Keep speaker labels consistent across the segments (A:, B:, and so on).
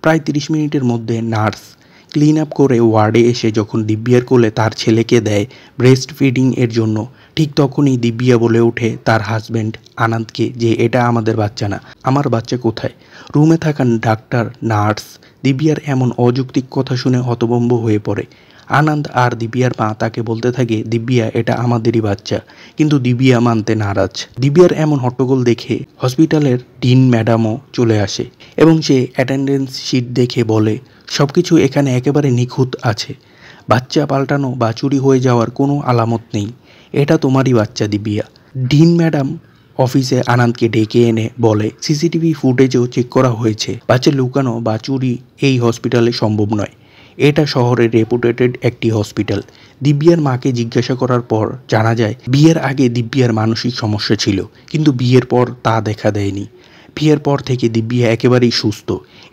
A: প্রায় 30 মিনিটের মধ্যে নার্স ক্লিন আপ করে ওয়ার্ডে এসে যখন দিব্যার কোলে তার ছেলেকে দেয় ব্রেস্ট ফিডিং এর জন্য, ঠিক তখনই দিব্যা বলে ওঠে তার হাজব্যান্ড আনন্দকে যে এটা আমাদের বাচ্চা না, আমার বাচ্চা কোথায়। রুমে থাকা ডাক্তার, নার্স দিব্যার এমন অযৌক্তিক কথা শুনে হতভম্ব হয়ে পড়ে। আনন্দ আর দিব্যার মা তাকে বলতে থাকে দিব্যা এটা আমাদেরই বাচ্চা, কিন্তু দিব্যা মানতে নারাজ। দিব্যার এমন হট্টগোল দেখে হসপিটালের ডিন ম্যাডামও চলে আসে এবং সে অ্যাটেন্ডেন্স শিট দেখে বলে সবকিছু এখানে একেবারে নিখুঁত আছে, বাচ্চা পাল্টানো বা চুরি হয়ে যাওয়ার কোনো আলামত নেই, এটা তোমারই বাচ্চা দিব্যা। ডিন ম্যাডাম অফিসে আনন্দকে ডেকে এনে বলে সিসিটিভি ফুটেজও চেক করা হয়েছে, বাচ্চা লুকানো বা চুরি এই হসপিটালে সম্ভব নয়, এটা শহরের রেপুটেটেড একটি হসপিটাল। দিব্যার মাকে জিজ্ঞাসা করার পর জানা যায় বিয়ের আগে দিব্যার মানসিক সমস্যা ছিল, কিন্তু বিয়ের পর তা দেখা দেয়নি। বিয়ের পর থেকে দিব্যা একেবারেই সুস্থ।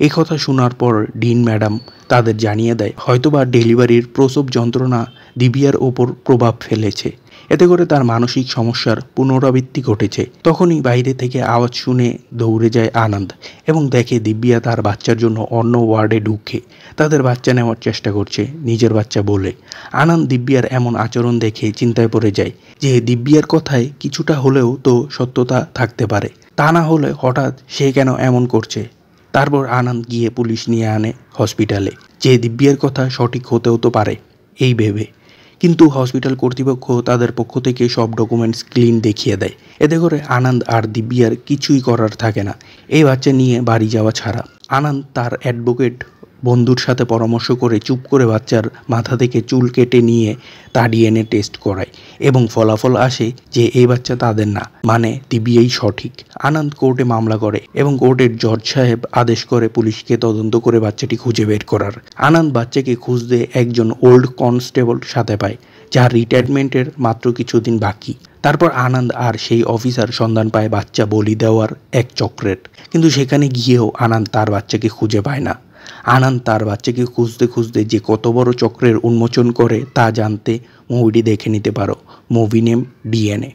A: এই কথা শোনার পর ডিন ম্যাডাম তাদের জানিয়ে দেয় হয়তোবা ডেলিভারির প্রসব যন্ত্রণা দিব্যার ওপর প্রভাব ফেলেছে, এতে করে তার মানসিক সমস্যার পুনরাবৃত্তি ঘটেছে। তখনই বাইরে থেকে আওয়াজ শুনে দৌড়ে যায় আনন্দ এবং দেখে দিব্যা তার বাচ্চার জন্য অন্য ওয়ার্ডে ঢুকে তাদের বাচ্চা নেওয়ার চেষ্টা করছে নিজের বাচ্চা বলে। আনন্দ দিব্যার এমন আচরণ দেখে চিন্তায় পড়ে যায় যে দিব্যার কথায় কিছুটা হলেও তো সত্যতা থাকতে পারে, তা না হলে হঠাৎ সে কেন এমন করছে। তারপর আনন্দ গিয়ে পুলিশ নিয়ে আনে হসপিটালে, যে দিব্যার কথা সঠিক হতেও তো পারে এই ভেবে, কিন্তু হসপিটাল কর্তৃপক্ষ তাদের পক্ষ থেকে সব ডকুমেন্টস ক্লিন দেখিয়ে দেয়। এতে করে আনন্দ আর দিব্যার কিছুই করার থাকে না এই বাচ্চা নিয়ে বাড়ি যাওয়া ছাড়া। আনন্দ তার অ্যাডভোকেট বন্ধুর সাথে পরামর্শ করে চুপ করে বাচ্চার মাথা থেকে চুল কেটে নিয়ে তা ডিএনএ টেস্ট করায় এবং ফলাফল আসে যে এই বাচ্চা তাদের না, মানে দিব্যাই সঠিক। আনন্দ কোর্টে মামলা করে এবং কোর্টের জজ সাহেব আদেশ করে পুলিশকে তদন্ত করে বাচ্চাটি খুঁজে বের করার। আনন্দ বাচ্চাকে খুঁজতে একজন ওল্ড কনস্টেবল সাথে পায় যার রিটায়ারমেন্টের মাত্র কিছুদিন বাকি। তারপর আনন্দ আর সেই অফিসার সন্ধান পায় বাচ্চা বলি দেওয়ার এক চক্রের, কিন্তু সেখানে গিয়েও আনন্দ তার বাচ্চাকে খুঁজে পায় না। আনন্দ তার বাচ্চাকে খুঁজতে খুঁজতে যে কত বড় চক্রের উন্মোচন করে তা জানতে মুভিটি দেখে নিতে পারো। Movie name DNA.